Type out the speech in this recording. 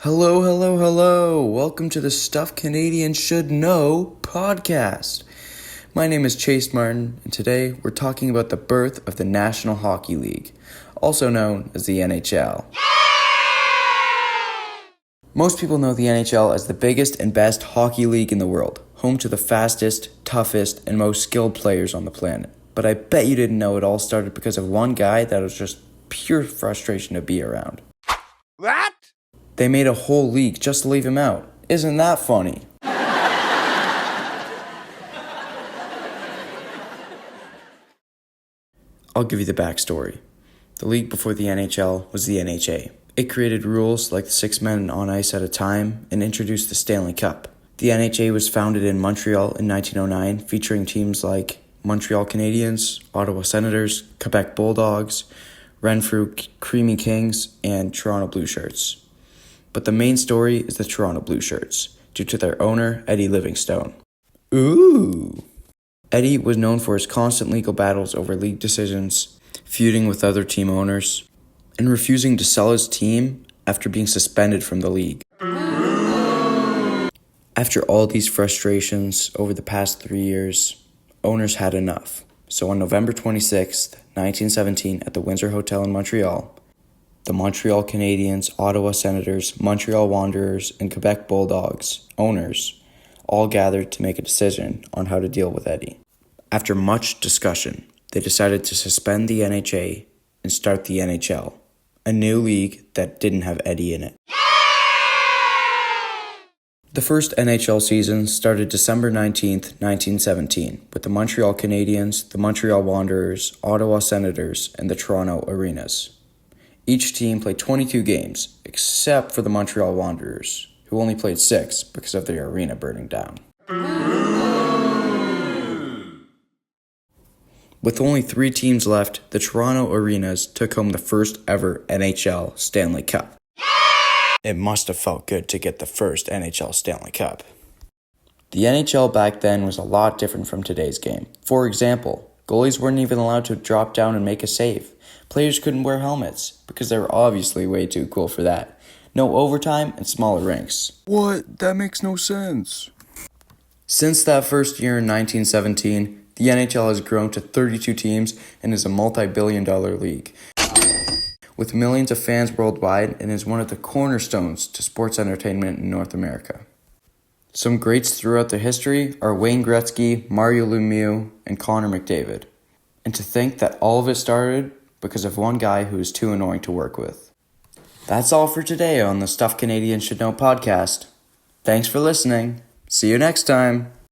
Hello, hello, hello. Welcome to the Stuff Canadians Should Know podcast. My name is Chase Martin, and today we're talking about the birth of the National Hockey League, also known as the NHL. Most people know the NHL as the biggest and best hockey league in the world, home to the fastest, toughest, and most skilled players on the planet. But I bet you didn't know it all started because of one guy that was just pure frustration to be around. What? They made a whole league just to leave him out. Isn't that funny? I'll give you the backstory. The league before the NHL was the NHA. It created rules like the 6 men on ice at a time and introduced the Stanley Cup. The NHA was founded in Montreal in 1909, featuring teams like Montreal Canadiens, Ottawa Senators, Quebec Bulldogs, Renfrew Creamy Kings, and Toronto Blue Shirts. But the main story is the Toronto Blue Shirts, due to their owner, Eddie Livingstone. Ooh! Eddie was known for his constant legal battles over league decisions, feuding with other team owners, and refusing to sell his team after being suspended from the league. After all these frustrations over the past 3 years, owners had enough. So on November 26th, 1917, at the Windsor Hotel in Montreal, the Montreal Canadiens, Ottawa Senators, Montreal Wanderers, and Quebec Bulldogs owners all gathered to make a decision on how to deal with Eddie. After much discussion, they decided to suspend the NHA and start the NHL, a new league that didn't have Eddie in it. The first NHL season started December 19th, 1917, with the Montreal Canadiens, the Montreal Wanderers, Ottawa Senators, and the Toronto Arenas. Each team played 22 games, except for the Montreal Wanderers, who only played 6 because of their arena burning down. With only 3 teams left, the Toronto Arenas took home the first ever NHL Stanley Cup. It must have felt good to get the first NHL Stanley Cup. The NHL back then was a lot different from today's game. For example, goalies weren't even allowed to drop down and make a save. Players couldn't wear helmets because they were obviously way too cool for that. No overtime and smaller rinks. What? That makes no sense. Since that first year in 1917, the NHL has grown to 32 teams and is a multi-billion-dollar league, with millions of fans worldwide, and is one of the cornerstones to sports entertainment in North America. Some greats throughout their history are Wayne Gretzky, Mario Lemieux, and Connor McDavid. And to think that all of it started because of one guy who is too annoying to work with. That's all for today on the Stuff Canadians Should Know podcast. Thanks for listening. See you next time.